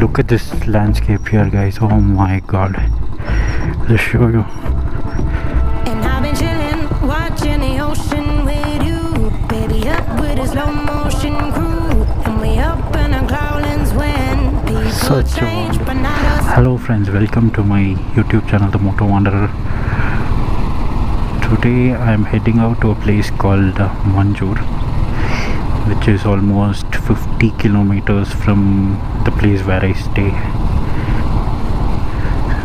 Look at this landscape here, guys. Oh my god. Let's show you. And I've been chilling, watching the ocean with you. Baby up with a slow motion crew. And we up in our clouds when people Such a change, but not us. Hello friends, welcome to my YouTube channel, The Moto Wanderer. Today I am heading out to a place called Manjoor, which is almost 50 kilometers from the place where I stay.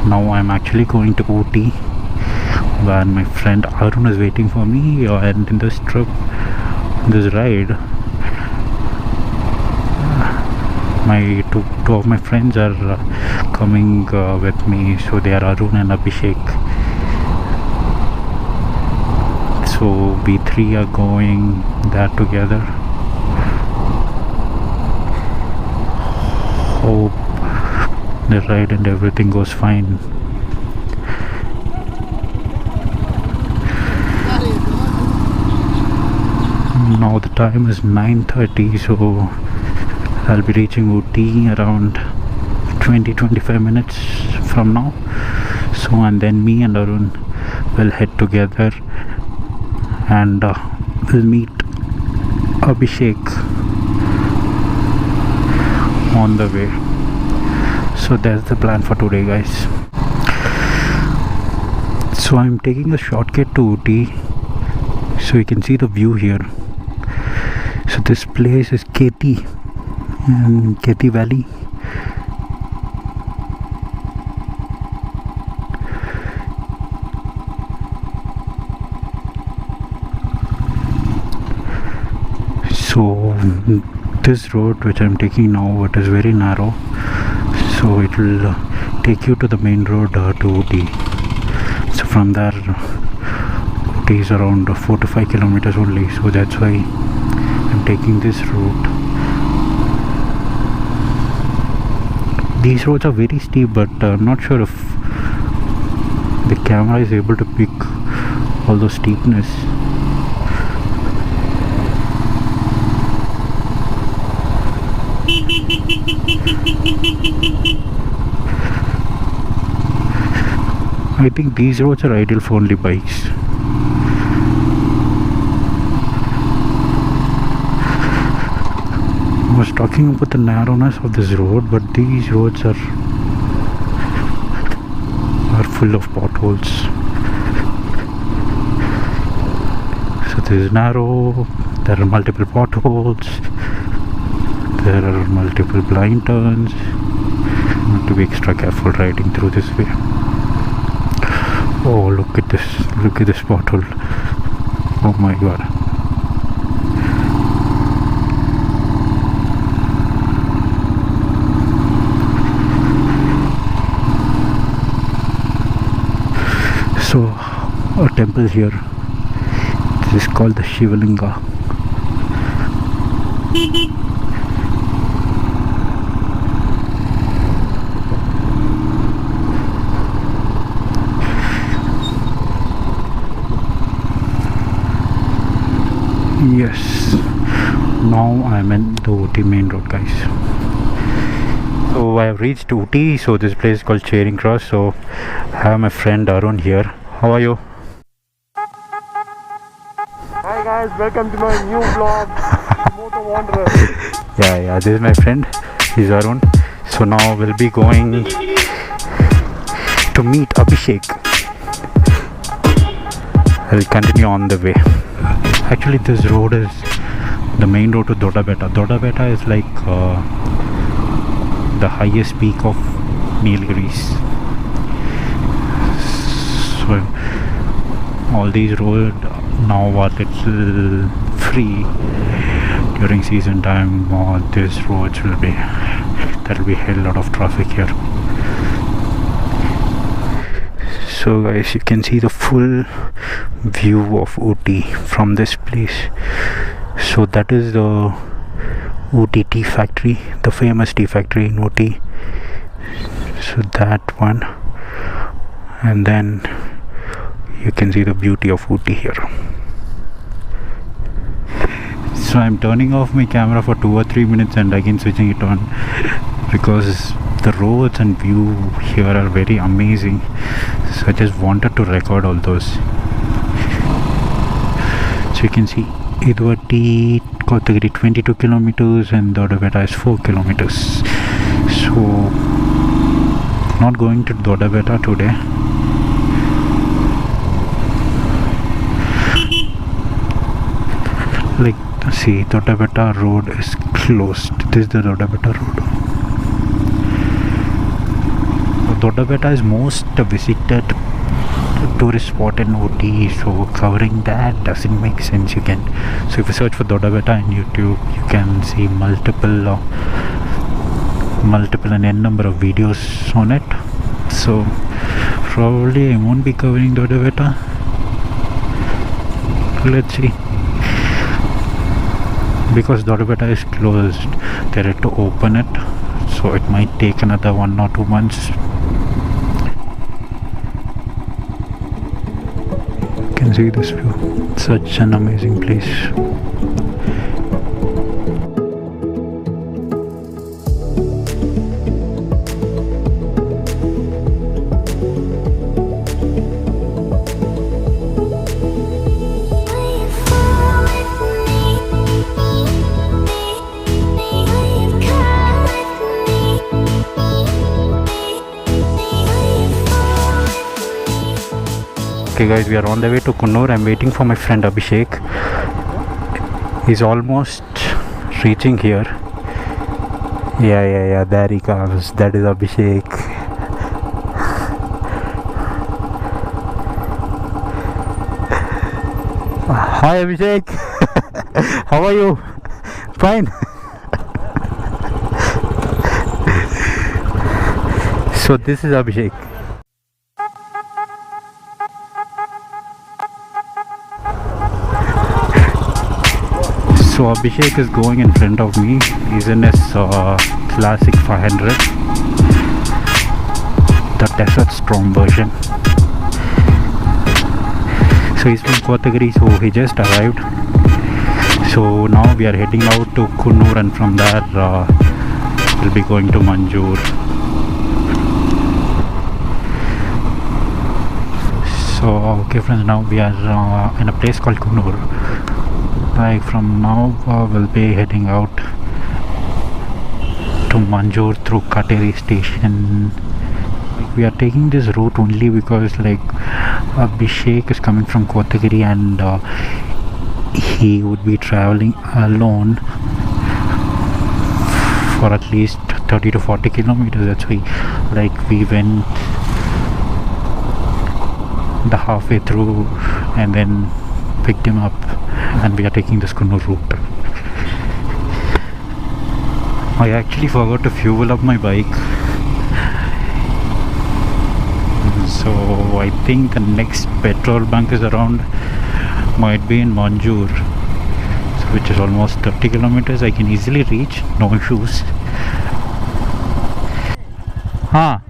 Now I'm actually going to Ooty, where my friend Arun is waiting for me, and in this trip, this ride, my two of my friends are coming with me. So they are Arun and Abhishek. So we three are going there together. Hope the ride and everything goes fine. Now the time is 9:30, so I'll be reaching Ooty around 20-25 minutes from now. So and then me and Arun will head together and we'll meet Abhishek on the way. So that's the plan for today, guys. So I'm taking a shortcut to Ooty, so you can see the view here. So this place is Keti Valley. So this road which I'm taking now, it is very narrow, so it will take you to the main road to Ooty. So from there, Ooty is around 4 to 5 kilometers only, so that's why I'm taking this route. These roads are very steep, but I'm not sure if the camera is able to pick all those steepness. I think these roads are ideal for only bikes. I was talking about the narrowness of this road, but these roads are full of potholes. So this is narrow, there are multiple potholes, there are multiple blind turns. You have to be extra careful riding through this way. Oh, look at this pothole. Oh my god. So a temple here, this is called the Shivalinga. Yes, now I'm in the Ooty main road, guys. So I have reached Ooty. So this place is called Charing Cross. So I have my friend Arun here. How are you? Hi guys, welcome to my new vlog, Moto Wanderer. Yeah, this is my friend, he's Arun. So now we'll be going to meet Abhishek. I'll continue on the way. Actually, this road is the main road to Dodabetta. Dodabetta is like the highest peak of Nilgiris. So all these roads now are little free during season time. These roads will be, there will be a hell lot of traffic here. So guys, you can see the full view of Ooty from this place. So that is the Ooty tea factory, the famous tea factory in Ooty. So that one, and then you can see the beauty of Ooty here. So I'm turning off my camera for 2 or 3 minutes and again switching it on, because the roads and view here are very amazing, so I just wanted to record all those. So you can see Ooty, Kotagiri 22 kilometers and Dodabetta is 4 kilometers. So not going to Dodabetta today. Like, see, Dodabetta road is closed. This is the Dodabetta road. Dodabetta is most visited tourist spot in Ooty, so covering that doesn't make sense. You can, so if you search for Dodabetta on YouTube, you can see multiple and n number of videos on it. So probably I won't be covering Dodabetta. Let's see, because Dodabetta is closed, they had to open it, so it might take another 1 or 2 months. You can see this view, such an amazing place. Okay guys, we are on the way to Kunnur. I'm waiting for my friend Abhishek. He's almost reaching here. Yeah, there he comes. That is Abhishek. Hi Abhishek. How are you? Fine. So this is Abhishek. So Abhishek is going in front of me. He's in his classic 500, the Desert Storm version. So he's from Kotagiri, so he just arrived. So now we are heading out to Kunnur, and from there we'll be going to Manjoor. So okay friends, now we are in a place called Kunnur. Like from now we'll be heading out to Manjoor through Kateri station. Like, we are taking this route only because like Abhishek is coming from Kotagiri and he would be traveling alone for at least 30 to 40 kilometers. That's why like we went the halfway through and then picked him up, and we are taking this Kunnur route. I actually forgot to fuel up my bike, so I think the next petrol bank is around, might be in Manjoor, so which is almost 30 kilometers. I can easily reach, no issues. हाँ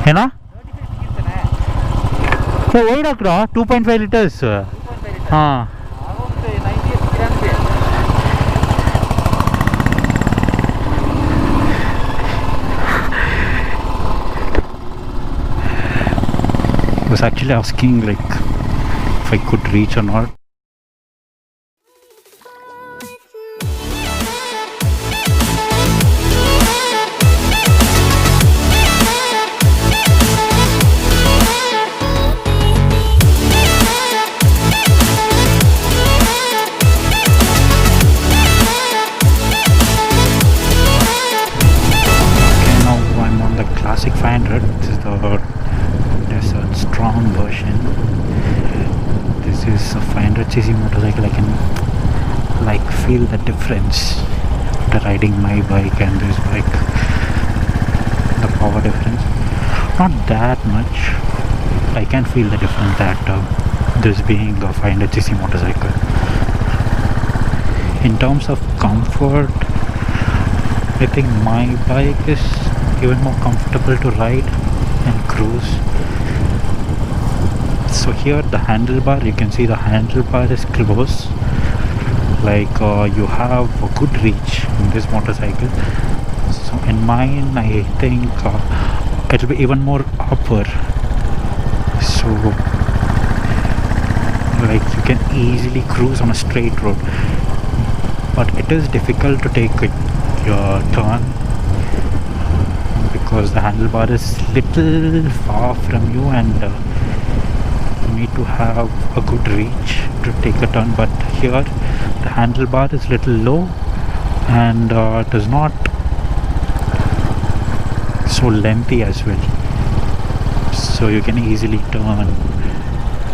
है ना, तो वही रख रहा 2.5 liters. हाँ I was actually asking like if I could reach or not. Classic 500. This is the Desert Storm version. This is a 500cc motorcycle. I can like feel the difference after riding my bike and this bike. The power difference, not that much. I can feel the difference that this being a 500cc motorcycle. In terms of comfort, I think my bike is even more comfortable to ride and cruise. So here the handlebar, you can see the handlebar is close, like you have a good reach in this motorcycle. So in mine, I think it'll be even more upper. So like you can easily cruise on a straight road, but it is difficult to take your turn because the handlebar is little far from you, and you need to have a good reach to take a turn. But here the handlebar is little low, and it is not so lengthy as well, so you can easily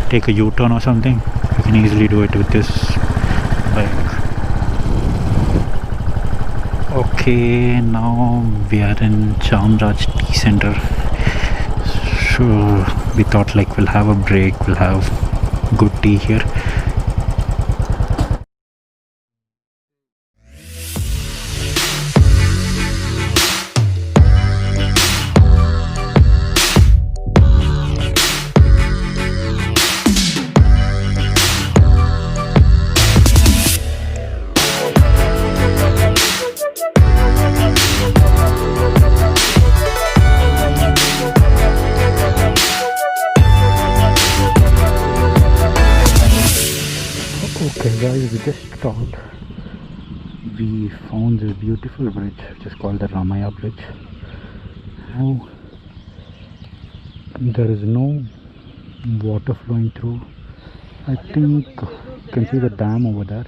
take a U-turn or something. You can easily do it with this bike. Okay, now we are in Chamraj Tea Center, so we thought like we'll have a break, we'll have good tea here. Okay guys, we just stopped. We found this beautiful bridge which is called the Ramaya Bridge. Now there is no water flowing through. I think you can see the dam over there.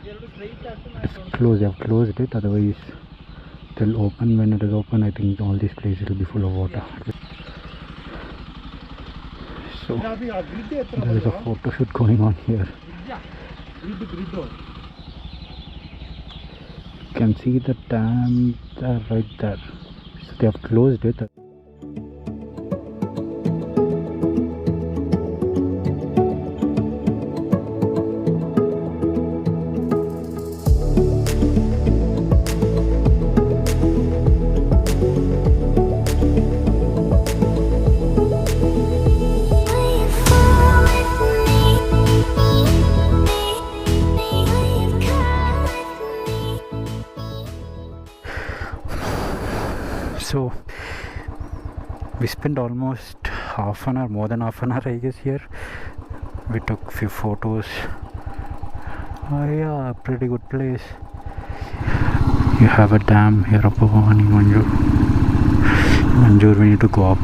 It's closed, they have closed it, otherwise they'll open. When it is open, I think all these places will be full of water. So there is a photo shoot going on here. You can see the dam right there. So they have closed it. So we spent almost half an hour, more than half an hour I guess here. We took few photos. Oh yeah, pretty good place. You have a dam here up over in Manjoor. Manjoor, we need to go up.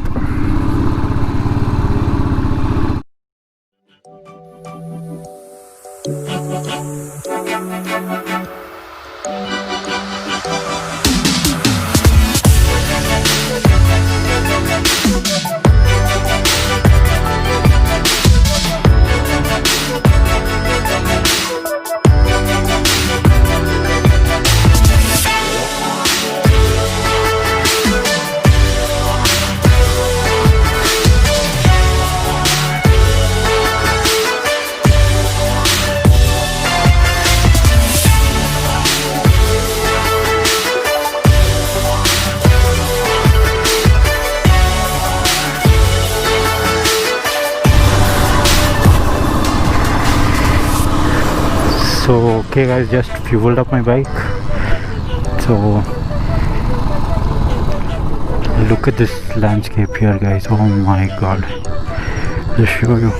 So okay guys, just fueled up my bike. So look at this landscape here guys. Oh my god, just show you.